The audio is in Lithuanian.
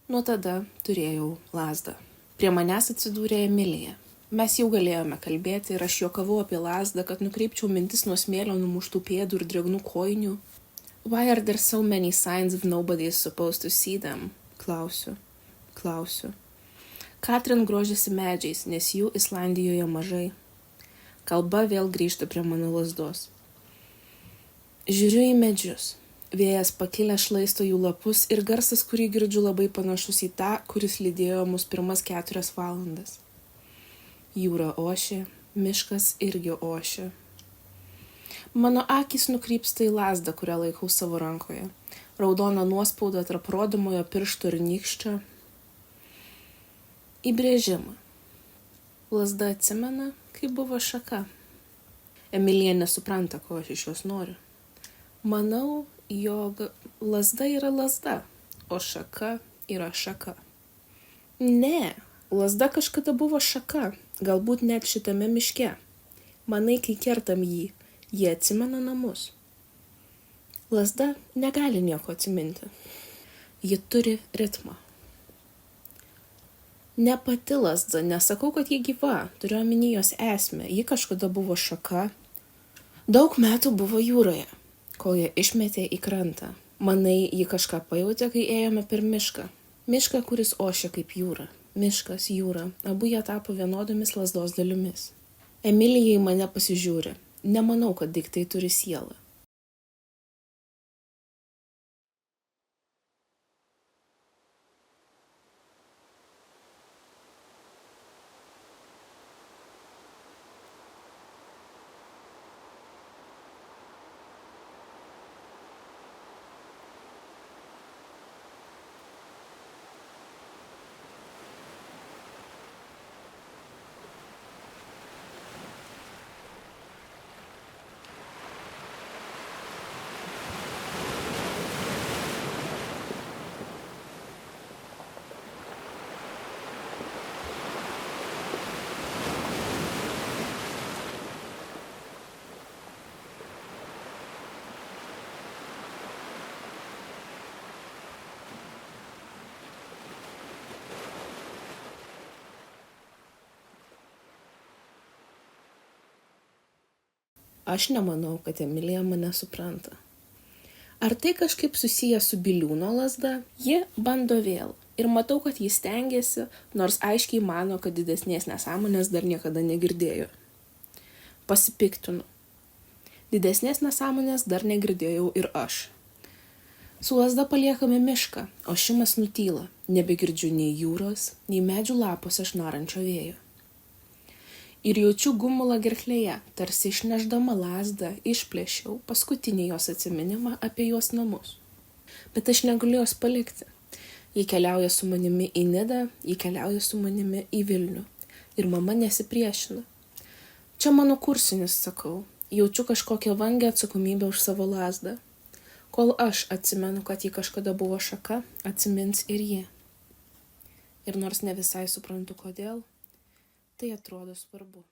Nuo tada turėjau lazdą. Prie manęs atsidūrė Emilija. Mes jau galėjome kalbėti ir aš juokavau apie lazdą, kad nukreipčiau mintis nuo smėlio numuštų pėdų ir dregnų kojinių. Why are there so many signs if nobody is supposed to see them? Klausiu. Katrin grožisi medžiais, nes jų Islandijoje mažai. Kalba vėl grįžta prie mano lazdos. Žiūriu į medžius. Vėjas pakilę šlaisto jų lapus ir garsas, kurį girdžiu, labai panašus į tą, kuris lydėjo mus pirmas 4 valandas. Jūra ošė, miškas irgi ošė. Mano akys nukrypsta į lazdą, kurią laikau savo rankoje. Raudona nuospauda tarp rodomojo piršto ir nykščio. Įbrėžimą. Lazda atsimena, kai buvo šaka. Emilija nesupranta, ko aš iš jos noriu. Manau, jog lazda yra lazda, o šaka yra šaka. Ne, lazda kažkada buvo šaka, galbūt net šitame miške. Manai, kai kertam jį, jie atsimena namus. Lazda negali nieko atsiminti. Ji turi ritmą. Ne pati lazda, nesakau, kad ji gyva, turiu omeny jos esmę, ji kažkada buvo šaka. Daug metų buvo jūroje, kol ją išmetė į krantą. Manai, ji kažką pajautė, kai ėjome per mišką. Mišką, kuris ošia kaip jūra. Miškas, jūra, abu jie tapo vienodomis lazdos dalimis. Emilija į mane pasižiūri. Nemanau, kad daiktai turi sielą. Aš nemanau, kad Emilija mane supranta. Ar tai kažkaip susiję su Biliūno lazda? Ji bando vėl. Ir matau, kad jis stengiasi, nors aiškiai mano, kad didesnės nesąmonės dar niekada negirdėjo. Pasipiktinu. Didesnės nesąmonės dar negirdėjau ir aš. Su lazda paliekame mišką, o šimas nutyla. Nebegirdžiu nei jūros, nei medžių lapuose šnarančio vėjo. Ir jaučiu gumulą gerklėje, tarsi išneždama lazdą, išplėšiau paskutinį jos atsiminimą apie jos namus. Bet aš negaliu jos palikti. Ji keliauja su manimi į Nidą, ji keliauja su manimi į Vilnių. Ir mama nesipriešina. Čia mano kursinis, sakau. Jaučiu kažkokią vangią atsakomybę už savo lazdą. Kol aš atsimenu, kad ji kažkada buvo šaka, atsimins ir ji. Ir nors ne visai suprantu kodėl, tai atrodo svarbu.